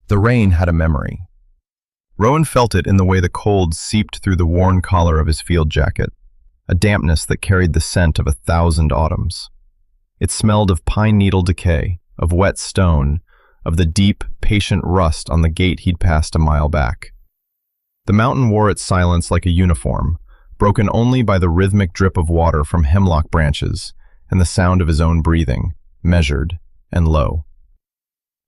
The rain had a memory. Rowan felt it in the way the cold seeped through the worn collar of his field jacket, a dampness that carried the scent of 1,000 autumns. It smelled of pine needle decay, of wet stone, of the deep, patient rust on the gate he'd passed a mile back. The mountain wore its silence like a uniform, broken only by the rhythmic drip of water from hemlock branches and the sound of his own breathing, measured and low.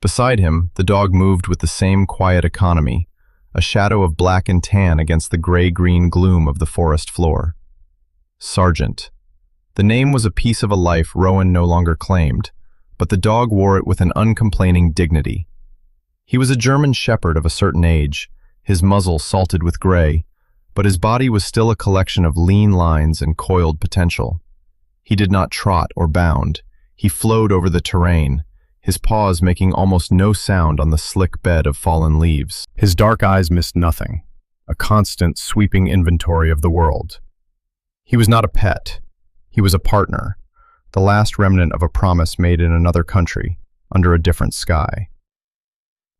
Beside him, the dog moved with the same quiet economy, a shadow of black and tan against the gray-green gloom of the forest floor. Sargent. The name was a piece of a life Rowan no longer claimed, but the dog wore it with an uncomplaining dignity. He was a German shepherd of a certain age, his muzzle salted with gray, but his body was still a collection of lean lines and coiled potential. He did not trot or bound. He flowed over the terrain, his paws making almost no sound on the slick bed of fallen leaves. His dark eyes missed nothing, a constant sweeping inventory of the world. He was not a pet. He was a partner, the last remnant of a promise made in another country, under a different sky.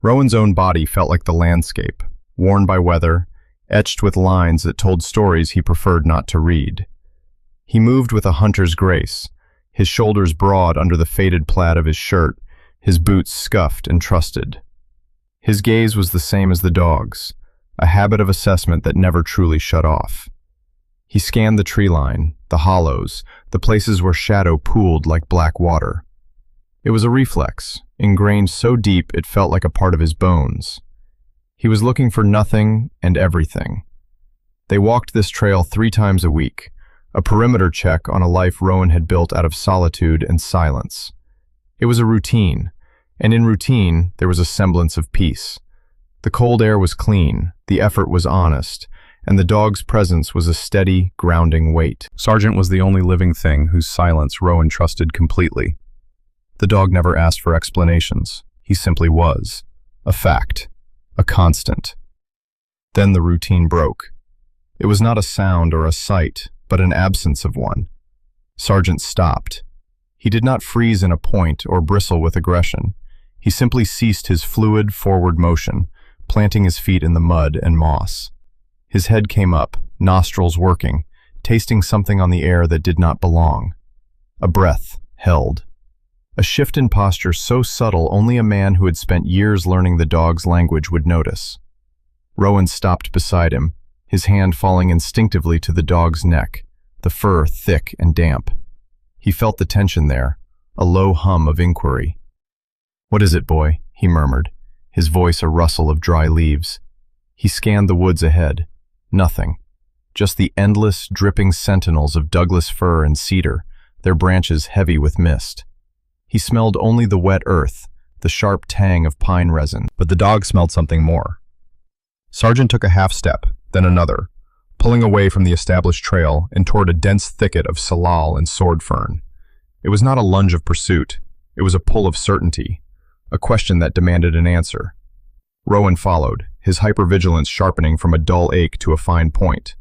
Rowan's own body felt like the landscape, worn by weather, etched with lines that told stories he preferred not to read. He moved with a hunter's grace, his shoulders broad under the faded plaid of his shirt, his boots scuffed and trusted. His gaze was the same as the dog's, a habit of assessment that never truly shut off. He scanned the tree line, the hollows, the places where shadow pooled like black water. It was a reflex, ingrained so deep it felt like a part of his bones. He was looking for nothing and everything. They walked this trail 3 times a week, a perimeter check on a life Rowan had built out of solitude and silence. It was a routine, and in routine there was a semblance of peace. The cold air was clean, the effort was honest, and the dog's presence was a steady, grounding weight. Sargent was the only living thing whose silence Rowan trusted completely. The dog never asked for explanations. He simply was. A fact. A constant. Then the routine broke. It was not a sound or a sight, but an absence of one. Sargent stopped. He did not freeze in a point or bristle with aggression. He simply ceased his fluid forward motion, planting his feet in the mud and moss. His head came up, nostrils working, tasting something on the air that did not belong. A breath held. A shift in posture so subtle only a man who had spent years learning the dog's language would notice. Rowan stopped beside him, his hand falling instinctively to the dog's neck, the fur thick and damp. He felt the tension there, a low hum of inquiry. "What is it, boy?" he murmured, his voice a rustle of dry leaves. He scanned the woods ahead. Nothing. Just the endless, dripping sentinels of Douglas fir and cedar, their branches heavy with mist. He smelled only the wet earth, the sharp tang of pine resin, but the dog smelled something more. Sargent took a half step, then another, pulling away from the established trail and toward a dense thicket of salal and sword fern. It was not a lunge of pursuit. It was a pull of certainty, a question that demanded an answer. Rowan followed, his hypervigilance sharpening from a dull ache to a fine point.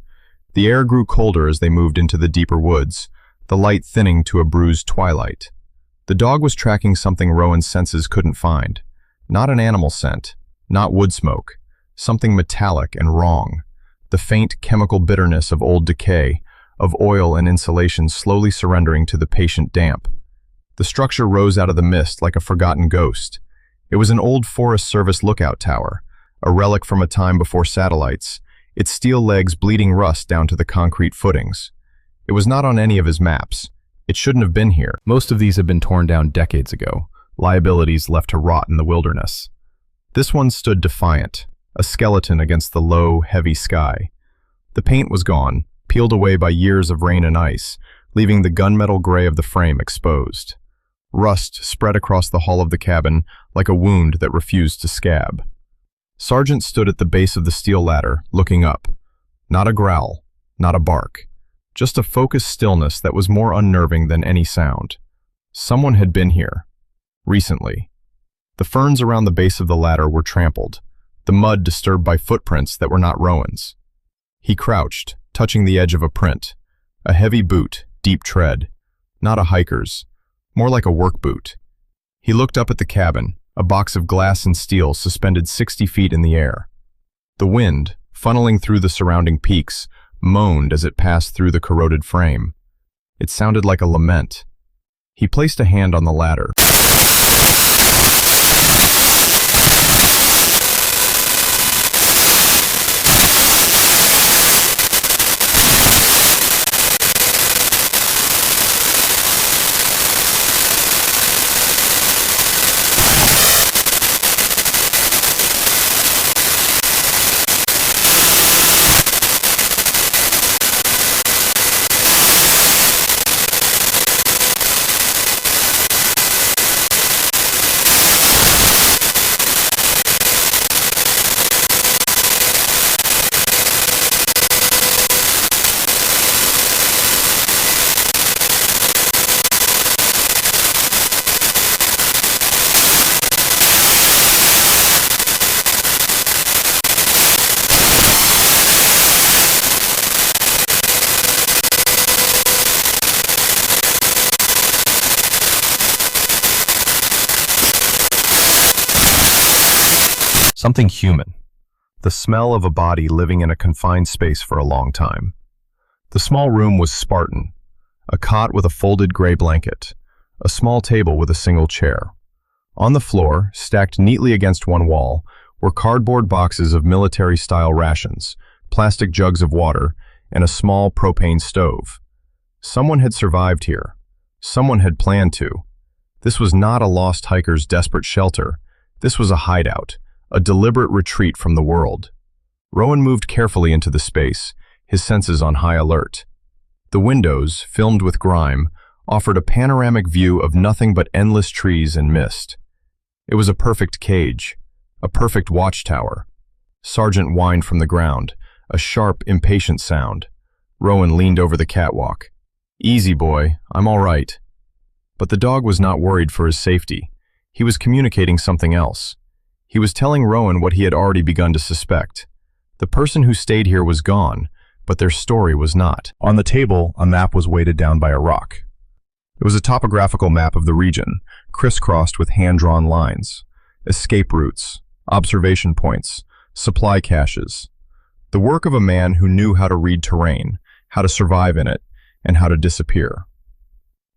The air grew colder as they moved into the deeper woods, the light thinning to a bruised twilight. The dog was tracking something Rowan's senses couldn't find. Not an animal scent, not wood smoke, something metallic and wrong. The faint chemical bitterness of old decay, of oil and insulation slowly surrendering to the patient damp. The structure rose out of the mist like a forgotten ghost. It was an old Forest Service lookout tower, a relic from a time before satellites, its steel legs bleeding rust down to the concrete footings. It was not on any of his maps. It shouldn't have been here. Most of these had been torn down decades ago, liabilities left to rot in the wilderness. This one stood defiant, a skeleton against the low, heavy sky. The paint was gone, peeled away by years of rain and ice, leaving the gunmetal gray of the frame exposed. Rust spread across the hull of the cabin like a wound that refused to scab. Sargent stood at the base of the steel ladder, looking up. Not a growl, not a bark. Just a focused stillness that was more unnerving than any sound. Someone had been here. Recently. The ferns around the base of the ladder were trampled, the mud disturbed by footprints that were not Rowan's. He crouched, touching the edge of a print. A heavy boot, deep tread. Not a hiker's. More like a work boot. He looked up at the cabin, a box of glass and steel suspended 60 feet in the air. The wind, funneling through the surrounding peaks, moaned as it passed through the corroded frame. It sounded like a lament. He placed a hand on the ladder. Something human. The smell of a body living in a confined space for a long time. The small room was Spartan. A cot with a folded gray blanket. A small table with a single chair. On the floor, stacked neatly against one wall, were cardboard boxes of military-style rations, plastic jugs of water, and a small propane stove. Someone had survived here. Someone had planned to. This was not a lost hiker's desperate shelter. This was a hideout. A deliberate retreat from the world. Rowan moved carefully into the space, his senses on high alert. The windows, filmed with grime, offered a panoramic view of nothing but endless trees and mist. It was a perfect cage, a perfect watchtower. Sergeant whined from the ground, a sharp, impatient sound. Rowan leaned over the catwalk. "Easy, boy, I'm all right." But the dog was not worried for his safety. He was communicating something else. He was telling Rowan what he had already begun to suspect. The person who stayed here was gone, but their story was not. On the table, a map was weighted down by a rock. It was a topographical map of the region, crisscrossed with hand-drawn lines, escape routes, observation points, supply caches. The work of a man who knew how to read terrain, how to survive in it, and how to disappear.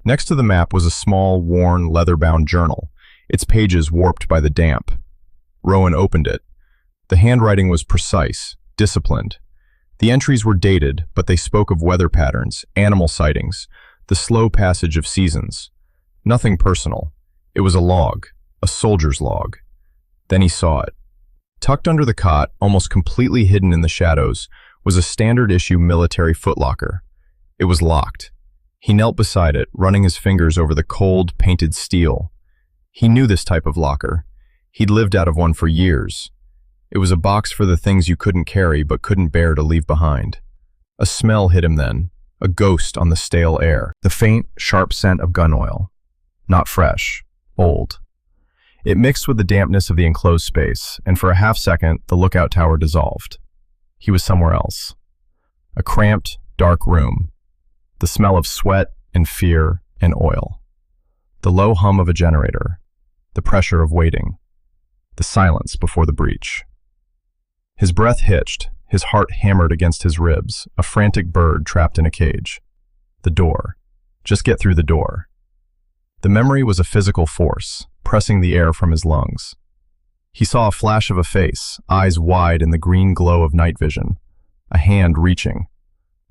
Next to the map was a small, worn, leather-bound journal, its pages warped by the damp. Rowan opened it. The handwriting was precise, disciplined. The entries were dated, but they spoke of weather patterns, animal sightings, the slow passage of seasons. Nothing personal. It was a log, a soldier's log. Then he saw it. Tucked under the cot, almost completely hidden in the shadows, was a standard-issue military footlocker. It was locked. He knelt beside it, running his fingers over the cold, painted steel. He knew this type of locker. He'd lived out of one for years. It was a box for the things you couldn't carry but couldn't bear to leave behind. A smell hit him then, a ghost on the stale air. The faint, sharp scent of gun oil. Not fresh, old. It mixed with the dampness of the enclosed space, and for a half-second, the lookout tower dissolved. He was somewhere else. A cramped, dark room. The smell of sweat and fear and oil. The low hum of a generator. The pressure of waiting. The silence before the breach. His breath hitched, his heart hammered against his ribs, a frantic bird trapped in a cage. The door. Just get through the door. The memory was a physical force, pressing the air from his lungs. He saw a flash of a face, eyes wide in the green glow of night vision. A hand reaching.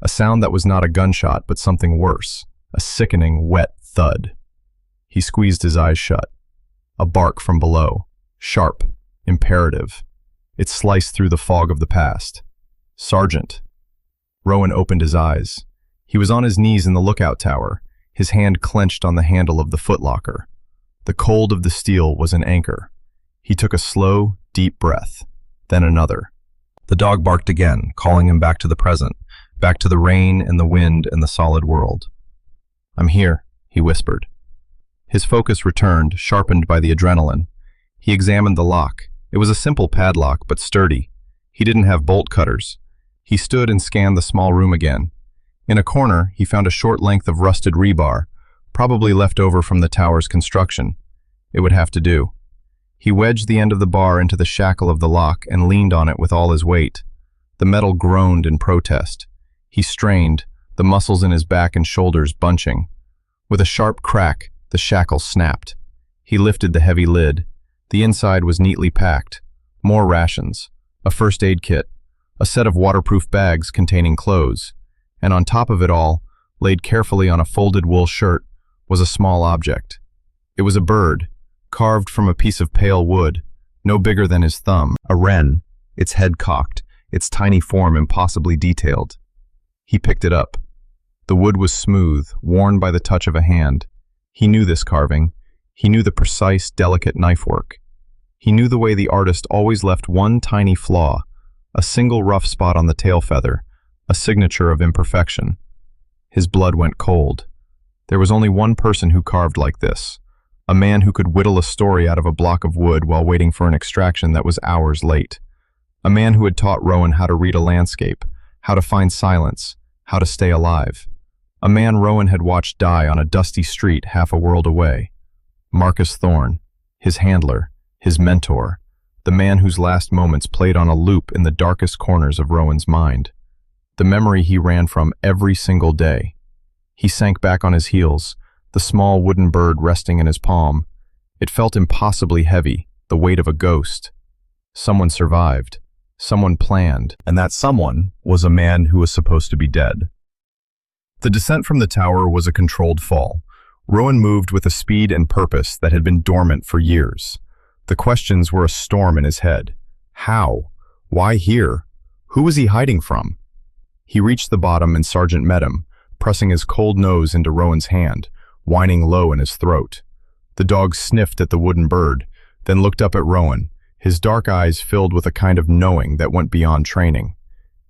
A sound that was not a gunshot, but something worse. A sickening, wet thud. He squeezed his eyes shut. A bark from below. Sharp, imperative. It sliced through the fog of the past. "Sergeant." Rowan opened his eyes. He was on his knees in the lookout tower, his hand clenched on the handle of the footlocker. The cold of the steel was an anchor. He took a slow, deep breath, then another. The dog barked again, calling him back to the present, back to the rain and the wind and the solid world. "I'm here," he whispered. His focus returned, sharpened by the adrenaline. He examined the lock. It was a simple padlock, but sturdy. He didn't have bolt cutters. He stood and scanned the small room again. In a corner, he found a short length of rusted rebar, probably left over from the tower's construction. It would have to do. He wedged the end of the bar into the shackle of the lock and leaned on it with all his weight. The metal groaned in protest. He strained, the muscles in his back and shoulders bunching. With a sharp crack, the shackle snapped. He lifted the heavy lid. The inside was neatly packed. More rations, a first aid kit, a set of waterproof bags containing clothes, and on top of it all, laid carefully on a folded wool shirt, was a small object. It was a bird, carved from a piece of pale wood, no bigger than his thumb, a wren, its head cocked, its tiny form impossibly detailed. He picked it up. The wood was smooth, worn by the touch of a hand. He knew this carving. He knew the precise, delicate knife work. He knew the way the artist always left one tiny flaw, a single rough spot on the tail feather, a signature of imperfection. His blood went cold. There was only one person who carved like this, a man who could whittle a story out of a block of wood while waiting for an extraction that was hours late. A man who had taught Rowan how to read a landscape, how to find silence, how to stay alive. A man Rowan had watched die on a dusty street half a world away. Marcus Thorne, his handler, his mentor, the man whose last moments played on a loop in the darkest corners of Rowan's mind. The memory he ran from every single day. He sank back on his heels, the small wooden bird resting in his palm. It felt impossibly heavy, the weight of a ghost. Someone survived. Someone planned, and that someone was a man who was supposed to be dead. The descent from the tower was a controlled fall. Rowan moved with a speed and purpose that had been dormant for years. The questions were a storm in his head. How? Why here? Who was he hiding from? He reached the bottom and Sargent met him, pressing his cold nose into Rowan's hand, whining low in his throat. The dog sniffed at the wooden bird, then looked up at Rowan, his dark eyes filled with a kind of knowing that went beyond training.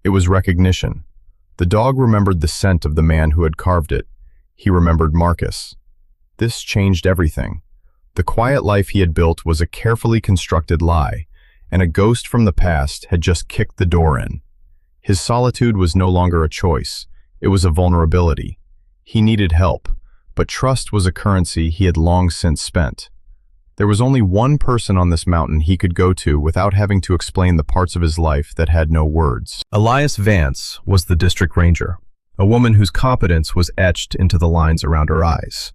It was recognition. The dog remembered the scent of the man who had carved it. He remembered Marcus. This changed everything. The quiet life he had built was a carefully constructed lie, and a ghost from the past had just kicked the door in. His solitude was no longer a choice. It was a vulnerability. He needed help, but trust was a currency he had long since spent. There was only one person on this mountain he could go to without having to explain the parts of his life that had no words. Elias Vance was the district ranger, a woman whose competence was etched into the lines around her eyes.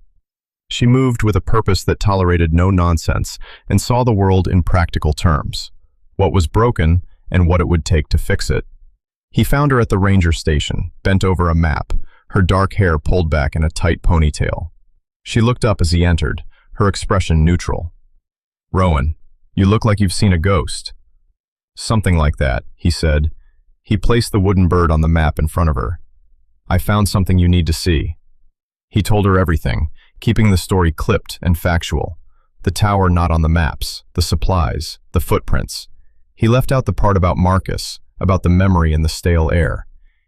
She moved with a purpose that tolerated no nonsense and saw the world in practical terms, what was broken and what it would take to fix it. He found her at the ranger station, bent over a map, her dark hair pulled back in a tight ponytail. She looked up as he entered, her expression neutral. "Rowan, you look like you've seen a ghost." "Something like that," he said. He placed the wooden bird on the map in front of her. "I found something you need to see." He told her everything, keeping the story clipped and factual. The tower not on the maps, the supplies, the footprints. He left out the part about Marcus, about the memory in the stale air.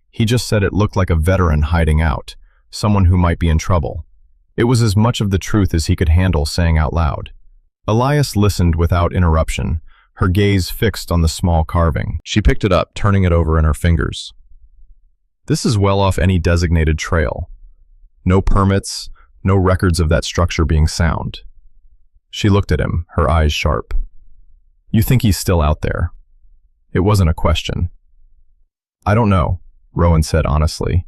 He just said it looked like a veteran hiding out, someone who might be in trouble. It was as much of the truth as he could handle saying out loud. Elias listened without interruption, her gaze fixed on the small carving. She picked it up, turning it over in her fingers. This is well off any designated trail. No permits, no records of that structure being sound. She looked at him, her eyes sharp. "You think he's still out there?" It wasn't a question. "I don't know," Rowan said honestly,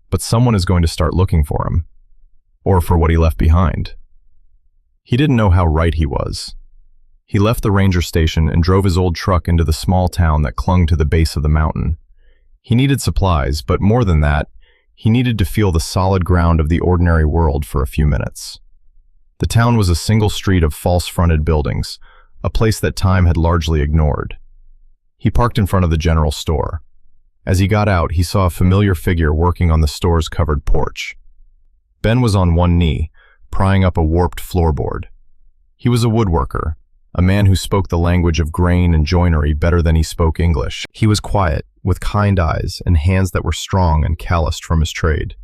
"but someone is going to start looking for him. Or for what he left behind." He didn't know how right he was. He left the ranger station and drove his old truck into the small town that clung to the base of the mountain. He needed supplies, but more than that, he needed to feel the solid ground of the ordinary world for a few minutes. The town was a single street of false-fronted buildings, a place that time had largely ignored. He parked in front of the general store. As he got out, he saw a familiar figure working on the store's covered porch. Ben was on one knee, prying up a warped floorboard. He was a woodworker, a man who spoke the language of grain and joinery better than he spoke English. He was quiet, with kind eyes and hands that were strong and calloused from his trade.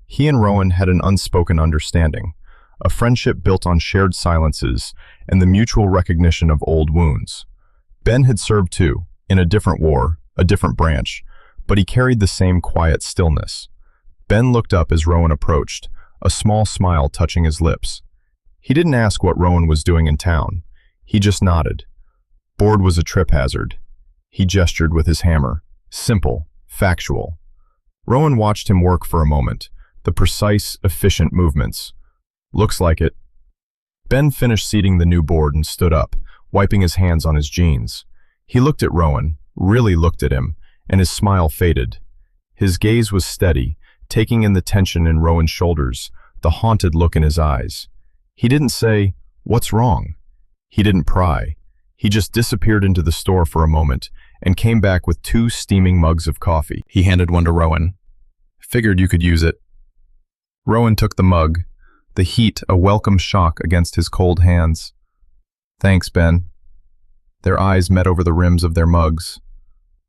He and Rowan had an unspoken understanding, a friendship built on shared silences and the mutual recognition of old wounds. Ben had served too, in a different war, a different branch, but he carried the same quiet stillness. Ben looked up as Rowan approached, a small smile touching his lips. He didn't ask what Rowan was doing in town. He just nodded. Bored was a trip hazard. He gestured with his hammer. Simple, factual. Rowan watched him work for a moment, the precise, efficient movements. Looks like it. Ben finished seating the new board and stood up, wiping his hands on his jeans. He looked at Rowan, really looked at him, and his smile faded. His gaze was steady, taking in the tension in Rowan's shoulders, the haunted look in his eyes. He didn't say, "What's wrong?" He didn't pry. He just disappeared into the store for a moment and came back with 2 steaming mugs of coffee. He handed one to Rowan. "Figured you could use it." Rowan took the mug, the heat a welcome shock against his cold hands. "Thanks, Ben." Their eyes met over the rims of their mugs.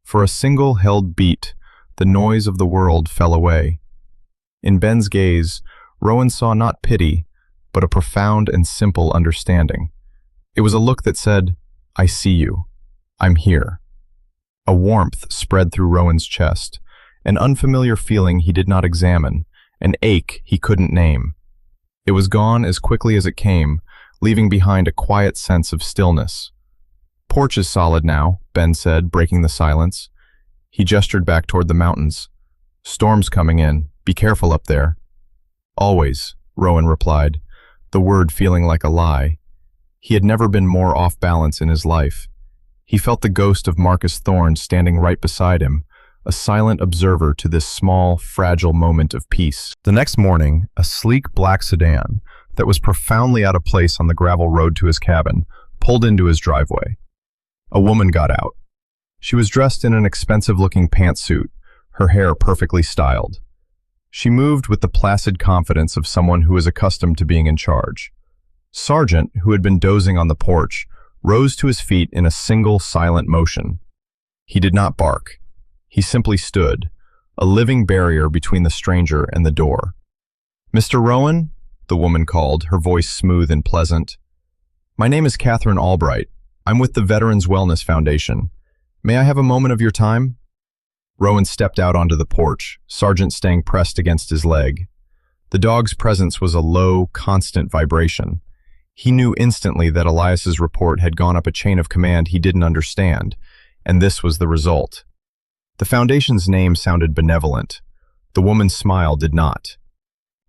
For a single held beat, the noise of the world fell away. In Ben's gaze, Rowan saw not pity, but a profound and simple understanding. It was a look that said, "I see you. I'm here." A warmth spread through Rowan's chest, an unfamiliar feeling he did not examine, an ache he couldn't name. It was gone as quickly as it came, leaving behind a quiet sense of stillness. "Porch is solid now," Ben said, breaking the silence. He gestured back toward the mountains. "Storm's coming in. Be careful up there." "Always," Rowan replied, the word feeling like a lie. He had never been more off balance in his life. He felt the ghost of Marcus Thorne standing right beside him, a silent observer to this small, fragile moment of peace. The next morning, a sleek black sedan that was profoundly out of place on the gravel road to his cabin pulled into his driveway. A woman got out. She was dressed in an expensive-looking pantsuit, her hair perfectly styled. She moved with the placid confidence of someone who is accustomed to being in charge. Sargent, who had been dozing on the porch, rose to his feet in a single silent motion. He did not bark. He simply stood, a living barrier between the stranger and the door. "Mr. Rowan?" the woman called, her voice smooth and pleasant. "My name is Catherine Albright. I'm with the Veterans Wellness Foundation. May I have a moment of your time?" Rowan stepped out onto the porch, Sargent staying pressed against his leg. The dog's presence was a low, constant vibration. He knew instantly that Elias's report had gone up a chain of command he didn't understand, and this was the result. The Foundation's name sounded benevolent. The woman's smile did not.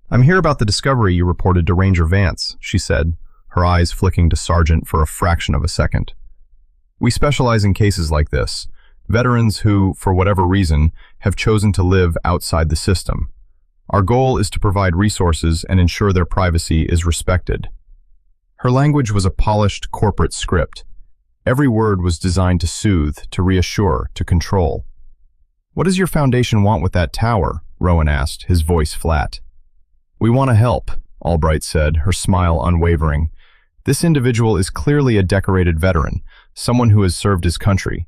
"I'm here about the discovery you reported to Ranger Vance," she said, her eyes flicking to Sargent for a fraction of a second. "We specialize in cases like this, veterans who, for whatever reason, have chosen to live outside the system. Our goal is to provide resources and ensure their privacy is respected." Her language was a polished corporate script. Every word was designed to soothe, to reassure, to control. "What does your foundation want with that tower?" Rowan asked, his voice flat. "We want to help," Albright said, her smile unwavering. "This individual is clearly a decorated veteran, someone who has served his country.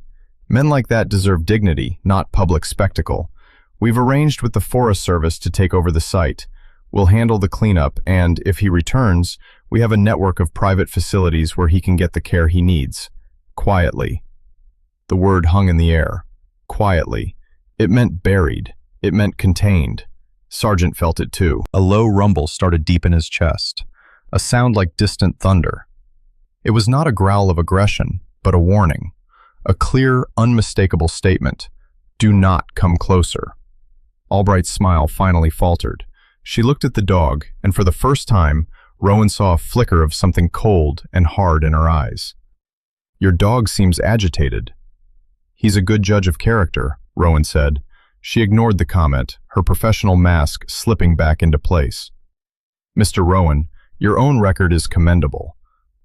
Men like that deserve dignity, not public spectacle. We've arranged with the Forest Service to take over the site. We'll handle the cleanup, and if he returns, we have a network of private facilities where he can get the care he needs. Quietly." The word hung in the air. Quietly. It meant buried. It meant contained. Sargent felt it too. A low rumble started deep in his chest, a sound like distant thunder. It was not a growl of aggression, but a warning. A clear, unmistakable statement. "Do not come closer." Albright's smile finally faltered. She looked at the dog, and for the first time, Rowan saw a flicker of something cold and hard in her eyes. "Your dog seems agitated." "He's a good judge of character," Rowan said. She ignored the comment, her professional mask slipping back into place. "Mr. Rowan, your own record is commendable.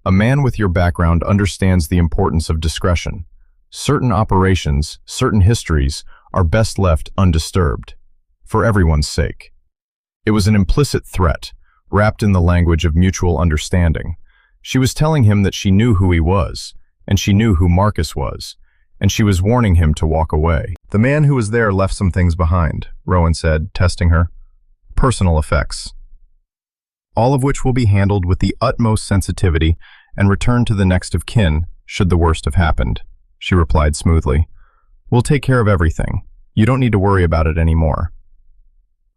A man with your background understands the importance of discretion. Certain operations, certain histories, are best left undisturbed. For everyone's sake." It was an implicit threat, wrapped in the language of mutual understanding. She was telling him that she knew who he was, and she knew who Marcus was, and she was warning him to walk away. "The man who was there left some things behind," Rowan said, testing her. "Personal effects. All of which will be handled with the utmost sensitivity and returned to the next of kin, should the worst have happened," she replied smoothly. "We'll take care of everything. You don't need to worry about it anymore."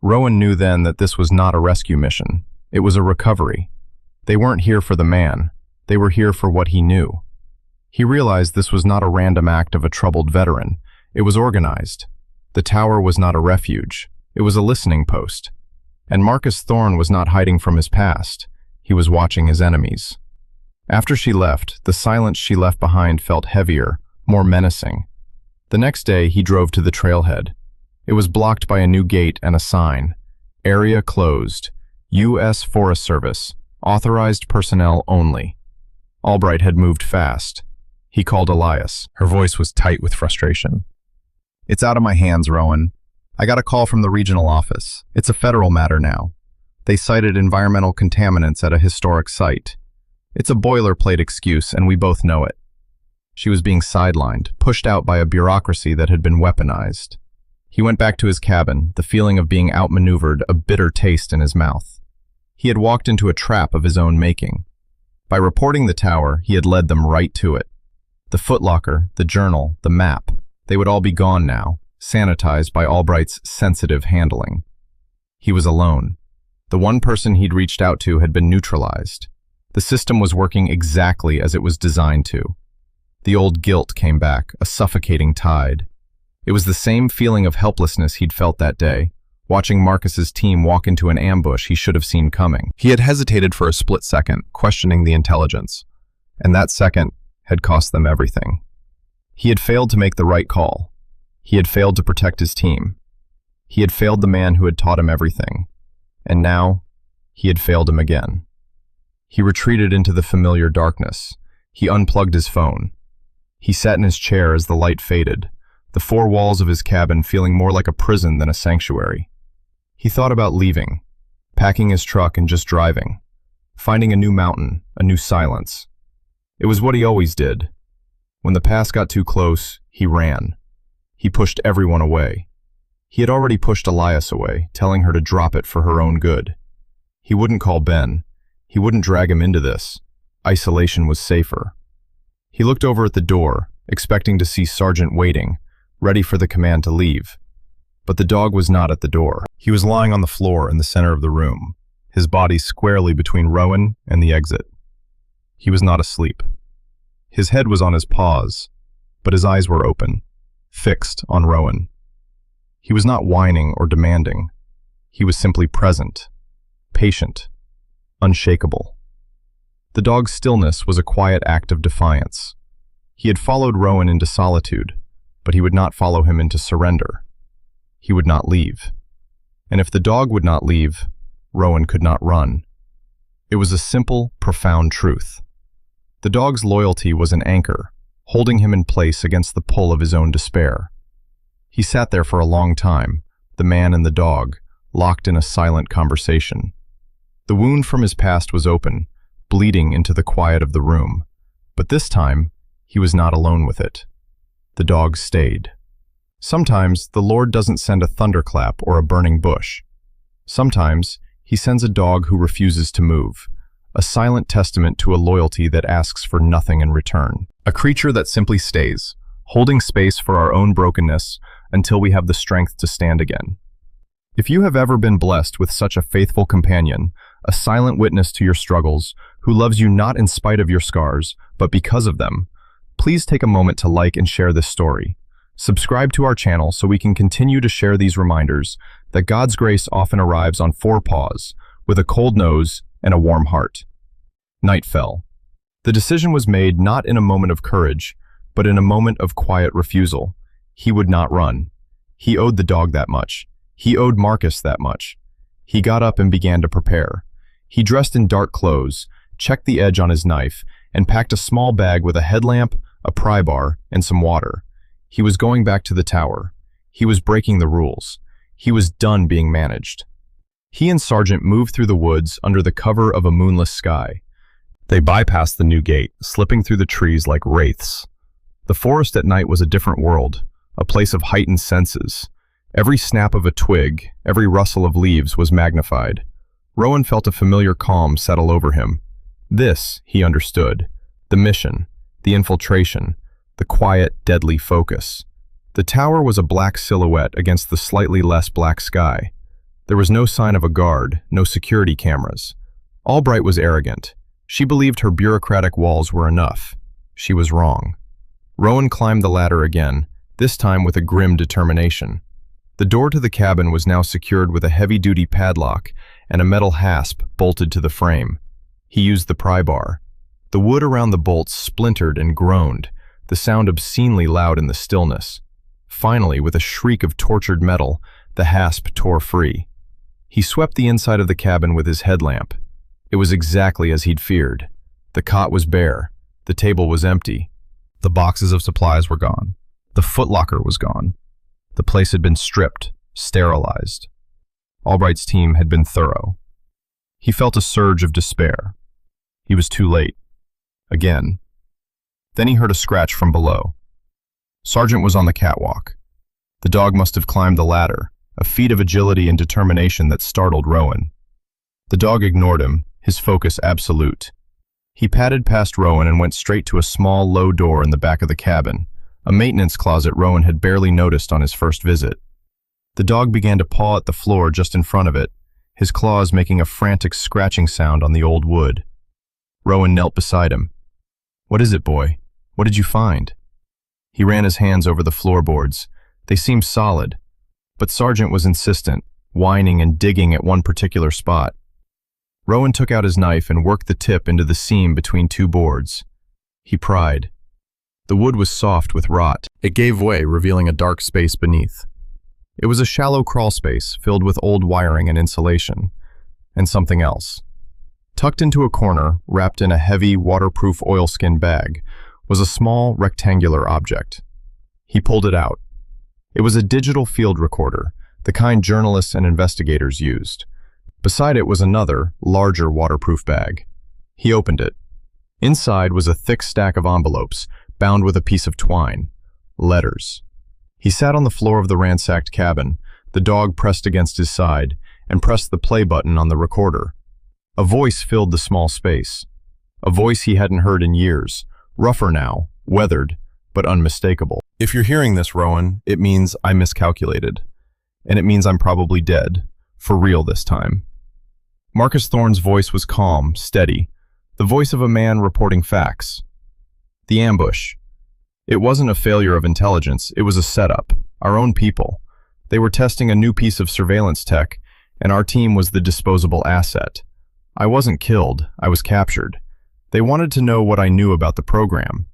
Rowan knew then that this was not a rescue mission. It was a recovery. They weren't here for the man. They were here for what he knew. He realized this was not a random act of a troubled veteran. It was organized. The tower was not a refuge. It was a listening post. And Marcus Thorne was not hiding from his past. He was watching his enemies. After she left, the silence she left behind felt heavier, more menacing. The next day, he drove to the trailhead. It was blocked by a new gate and a sign. Area closed. U.S. Forest Service. Authorized personnel only. Albright had moved fast. He called Elias. Her voice was tight with frustration. "It's out of my hands, Rowan. I got a call from the regional office. It's a federal matter now. They cited environmental contaminants at a historic site. It's a boilerplate excuse, and we both know it." She was being sidelined, pushed out by a bureaucracy that had been weaponized. He went back to his cabin, the feeling of being outmaneuvered, a bitter taste in his mouth. He had walked into a trap of his own making. By reporting the tower, he had led them right to it. The footlocker, the journal, the map, they would all be gone now, sanitized by Albright's sensitive handling. He was alone. The one person he'd reached out to had been neutralized. The system was working exactly as it was designed to. The old guilt came back, a suffocating tide. It was the same feeling of helplessness he'd felt that day, watching Marcus's team walk into an ambush he should have seen coming. He had hesitated for a split second, questioning the intelligence, and that second had cost them everything. He had failed to make the right call. He had failed to protect his team. He had failed the man who had taught him everything, and now he had failed him again. He retreated into the familiar darkness. He unplugged his phone. He sat in his chair as the light faded, the four walls of his cabin feeling more like a prison than a sanctuary. He thought about leaving, packing his truck and just driving, finding a new mountain, a new silence. It was what he always did. When the pass got too close, he ran. He pushed everyone away. He had already pushed Elias away, telling her to drop it for her own good. He wouldn't call Ben. He wouldn't drag him into this. Isolation was safer. He looked over at the door, expecting to see Sergeant waiting, ready for the command to leave. But the dog was not at the door. He was lying on the floor in the center of the room, his body squarely between Rowan and the exit. He was not asleep. His head was on his paws, but his eyes were open, fixed on Rowan. He was not whining or demanding. He was simply present, patient, unshakable. The dog's stillness was a quiet act of defiance. He had followed Rowan into solitude, but he would not follow him into surrender. He would not leave. And if the dog would not leave, Rowan could not run. It was a simple, profound truth. The dog's loyalty was an anchor, holding him in place against the pull of his own despair. He sat there for a long time, the man and the dog, locked in a silent conversation. The wound from his past was open, bleeding into the quiet of the room, but this time, he was not alone with it. The dog stayed. Sometimes the Lord doesn't send a thunderclap or a burning bush. Sometimes he sends a dog who refuses to move, a silent testament to a loyalty that asks for nothing in return. A creature that simply stays, holding space for our own brokenness until we have the strength to stand again. If you have ever been blessed with such a faithful companion, a silent witness to your struggles, who loves you not in spite of your scars, but because of them, please take a moment to like and share this story. Subscribe to our channel so we can continue to share these reminders that God's grace often arrives on four paws, with a cold nose and a warm heart. Night fell. The decision was made not in a moment of courage, but in a moment of quiet refusal. He would not run. He owed the dog that much. He owed Marcus that much. He got up and began to prepare. He dressed in dark clothes, checked the edge on his knife, and packed a small bag with a headlamp, a pry bar, and some water. He was going back to the tower. He was breaking the rules. He was done being managed. He and Sergeant moved through the woods under the cover of a moonless sky. They bypassed the new gate, slipping through the trees like wraiths. The forest at night was a different world, a place of heightened senses. Every snap of a twig, every rustle of leaves was magnified. Rowan felt a familiar calm settle over him. This, he understood, the mission, the infiltration, the quiet, deadly focus. The tower was a black silhouette against the slightly less black sky. There was no sign of a guard, no security cameras. Albright was arrogant. She believed her bureaucratic walls were enough. She was wrong. Rowan climbed the ladder again, this time with a grim determination. The door to the cabin was now secured with a heavy-duty padlock and a metal hasp bolted to the frame. He used the pry bar. The wood around the bolts splintered and groaned, the sound obscenely loud in the stillness. Finally, with a shriek of tortured metal, the hasp tore free. He swept the inside of the cabin with his headlamp. It was exactly as he'd feared. The cot was bare. The table was empty. The boxes of supplies were gone. The footlocker was gone. The place had been stripped, sterilized. Albright's team had been thorough. He felt a surge of despair. He was too late. Again. Then he heard a scratch from below. Sargent was on the catwalk. The dog must have climbed the ladder, a feat of agility and determination that startled Rowan. The dog ignored him, his focus absolute. He padded past Rowan and went straight to a small, low door in the back of the cabin, a maintenance closet Rowan had barely noticed on his first visit. The dog began to paw at the floor just in front of it, his claws making a frantic scratching sound on the old wood. Rowan knelt beside him. "What is it, boy? What did you find?" He ran his hands over the floorboards. They seemed solid, but Sargent was insistent, whining and digging at one particular spot. Rowan took out his knife and worked the tip into the seam between two boards. He pried. The wood was soft with rot. It gave way, revealing a dark space beneath. It was a shallow crawl space filled with old wiring and insulation, and something else. Tucked into a corner, wrapped in a heavy, waterproof oilskin bag, was a small, rectangular object. He pulled it out. It was a digital field recorder, the kind journalists and investigators used. Beside it was another, larger waterproof bag. He opened it. Inside was a thick stack of envelopes, bound with a piece of twine. Letters. He sat on the floor of the ransacked cabin, the dog pressed against his side, and pressed the play button on the recorder. A voice filled the small space. A voice he hadn't heard in years, rougher now, weathered, but unmistakable. "If you're hearing this, Rowan, it means I miscalculated. And it means I'm probably dead. For real this time." Marcus Thorne's voice was calm, steady, the voice of a man reporting facts. The ambush. It wasn't a failure of intelligence, it was a setup. Our own people. They were testing a new piece of surveillance tech, and our team was the disposable asset. I wasn't killed, I was captured. They wanted to know what I knew about the program.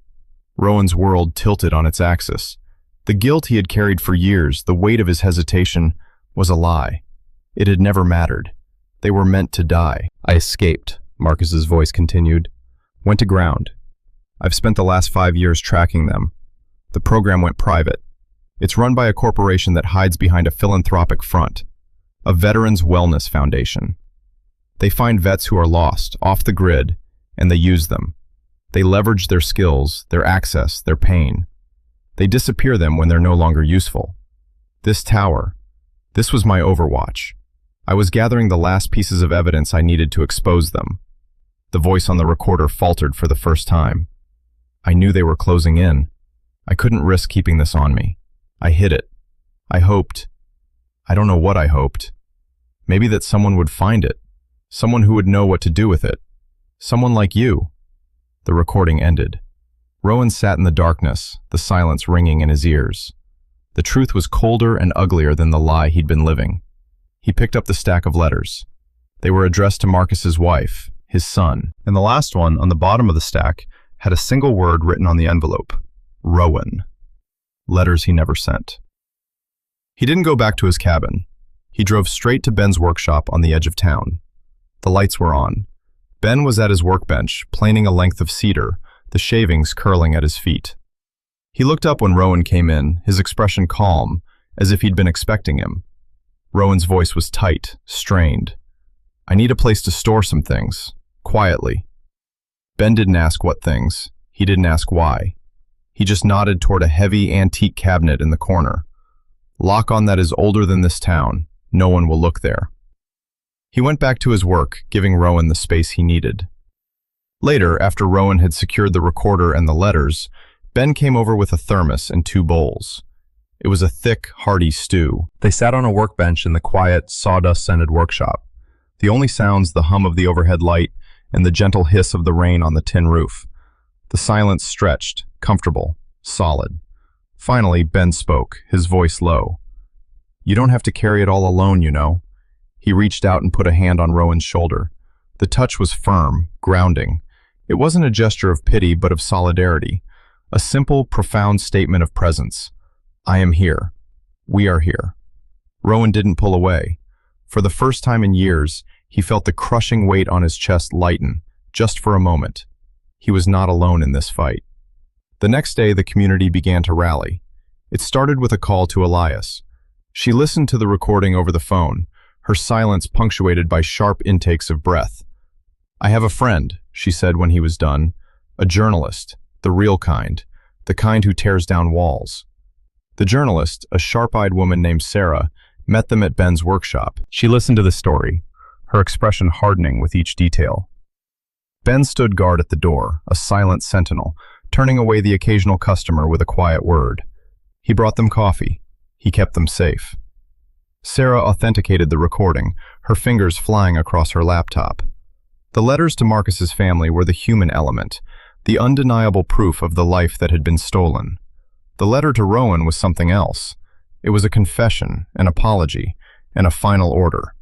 Rowan's world tilted on its axis. The guilt he had carried for years, the weight of his hesitation, was a lie. It had never mattered. They were meant to die. "I escaped," Marcus's voice continued. "Went to ground. I've spent the last 5 years tracking them. The program went private. It's run by a corporation that hides behind a philanthropic front, a Veterans Wellness Foundation. They find vets who are lost, off the grid, and they use them. They leverage their skills, their access, their pain. They disappear them when they're no longer useful. This tower, this was my overwatch. I was gathering the last pieces of evidence I needed to expose them." The voice on the recorder faltered for the first time. "I knew they were closing in. I couldn't risk keeping this on me. I hid it. I hoped. I don't know what I hoped. Maybe that someone would find it. Someone who would know what to do with it. Someone like you." The recording ended. Rowan sat in the darkness, the silence ringing in his ears. The truth was colder and uglier than the lie he'd been living. He picked up the stack of letters. They were addressed to Marcus's wife, his son, and the last one, on the bottom of the stack, had a single word written on the envelope: Rowan. Letters he never sent. He didn't go back to his cabin. He drove straight to Ben's workshop on the edge of town. The lights were on. Ben was at his workbench, planing a length of cedar, the shavings curling at his feet. He looked up when Rowan came in, his expression calm, as if he'd been expecting him. Rowan's voice was tight, strained. "I need a place to store some things, quietly." Ben didn't ask what things. He didn't ask why. He just nodded toward a heavy, antique cabinet in the corner. "Lock on that is older than this town. No one will look there." He went back to his work, giving Rowan the space he needed. Later, after Rowan had secured the recorder and the letters, Ben came over with a thermos and 2 bowls. It was a thick, hearty stew. They sat on a workbench in the quiet, sawdust-scented workshop. The only sounds the hum of the overhead light and the gentle hiss of the rain on the tin roof. The silence stretched, comfortable, solid. Finally, Ben spoke, his voice low. "You don't have to carry it all alone, you know." He reached out and put a hand on Rowan's shoulder. The touch was firm, grounding. It wasn't a gesture of pity, but of solidarity. A simple, profound statement of presence. "I am here. We are here." Rowan didn't pull away. For the first time in years, he felt the crushing weight on his chest lighten, just for a moment. He was not alone in this fight. The next day, the community began to rally. It started with a call to Elias. She listened to the recording over the phone, her silence punctuated by sharp intakes of breath. "I have a friend," she said when he was done, "a journalist, the real kind, the kind who tears down walls." The journalist, a sharp-eyed woman named Sarah, met them at Ben's workshop. She listened to the story, her expression hardening with each detail. Ben stood guard at the door, a silent sentinel, turning away the occasional customer with a quiet word. He brought them coffee. He kept them safe. Sarah authenticated the recording, her fingers flying across her laptop. The letters to Marcus's family were the human element, the undeniable proof of the life that had been stolen. The letter to Rowan was something else. It was a confession, an apology, and a final order.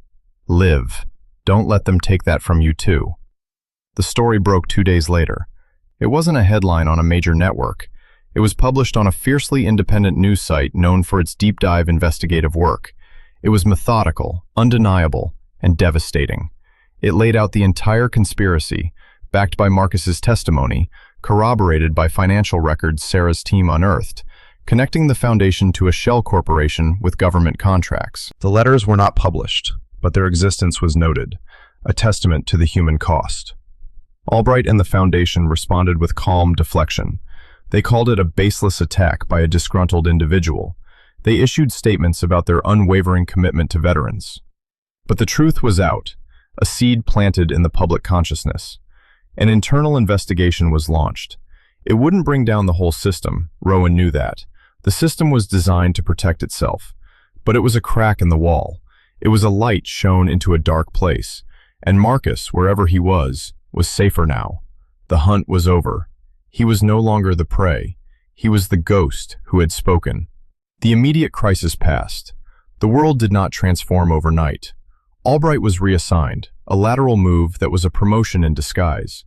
Live. Don't let them take that from you too. The story broke 2 days later. It wasn't a headline on a major network. It was published on a fiercely independent news site known for its deep-dive investigative work. It was methodical, undeniable, and devastating. It laid out the entire conspiracy, backed by Marcus's testimony, corroborated by financial records Sarah's team unearthed, connecting the foundation to a shell corporation with government contracts. The letters were not published, but their existence was noted, a testament to the human cost. Albright and the foundation responded with calm deflection. They called it a baseless attack by a disgruntled individual. They issued statements about their unwavering commitment to veterans. But the truth was out, a seed planted in the public consciousness. An internal investigation was launched. It wouldn't bring down the whole system, Rowan knew that. The system was designed to protect itself. But it was a crack in the wall. It was a light shone into a dark place. And Marcus, wherever he was safer now. The hunt was over. He was no longer the prey. He was the ghost who had spoken. The immediate crisis passed. The world did not transform overnight. Albright was reassigned, a lateral move that was a promotion in disguise.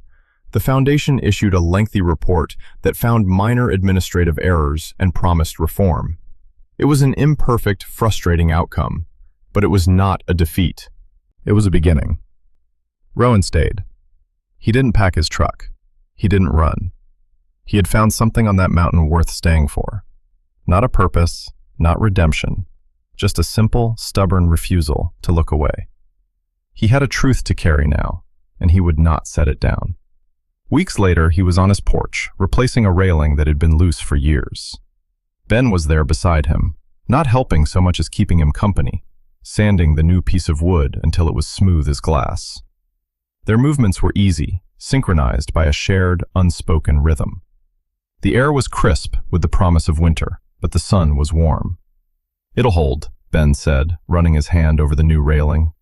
The Foundation issued a lengthy report that found minor administrative errors and promised reform. It was an imperfect, frustrating outcome, but it was not a defeat. It was a beginning. Rowan stayed. He didn't pack his truck. He didn't run. He had found something on that mountain worth staying for. Not a purpose, not redemption, just a simple, stubborn refusal to look away. He had a truth to carry now, and he would not set it down. Weeks later, he was on his porch, replacing a railing that had been loose for years. Ben was there beside him, not helping so much as keeping him company, sanding the new piece of wood until it was smooth as glass. Their movements were easy, synchronized by a shared, unspoken rhythm. The air was crisp with the promise of winter, but the sun was warm. "It'll hold," Ben said, running his hand over the new railing.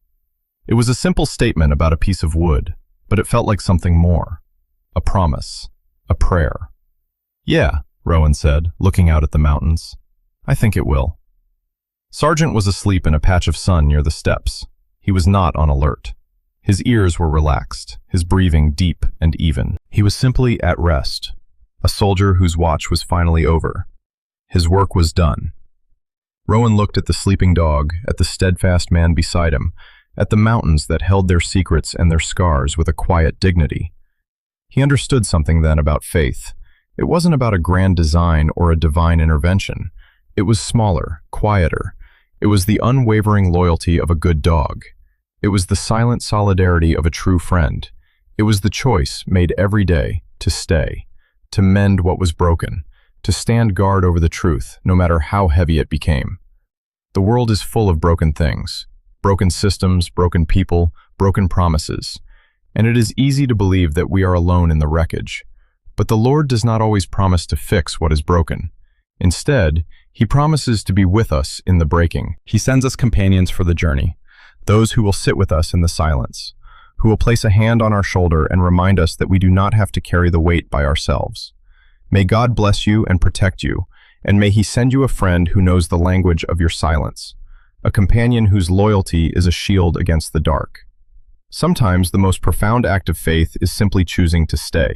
It was a simple statement about a piece of wood, but it felt like something more. A promise. A prayer. "Yeah," Rowan said, looking out at the mountains. "I think it will." Sargent was asleep in a patch of sun near the steps. He was not on alert. His ears were relaxed, his breathing deep and even. He was simply at rest, a soldier whose watch was finally over. His work was done. Rowan looked at the sleeping dog, at the steadfast man beside him, at the mountains that held their secrets and their scars with a quiet dignity. He understood something then about faith. It wasn't about a grand design or a divine intervention. It was smaller, quieter. It was the unwavering loyalty of a good dog. It was the silent solidarity of a true friend. It was the choice made every day to stay, to mend what was broken, to stand guard over the truth, no matter how heavy it became. The world is full of broken things, broken systems, broken people, broken promises. And it is easy to believe that we are alone in the wreckage. But the Lord does not always promise to fix what is broken. Instead, He promises to be with us in the breaking. He sends us companions for the journey, those who will sit with us in the silence, who will place a hand on our shoulder and remind us that we do not have to carry the weight by ourselves. May God bless you and protect you, and may He send you a friend who knows the language of your silence, a companion whose loyalty is a shield against the dark. Sometimes the most profound act of faith is simply choosing to stay.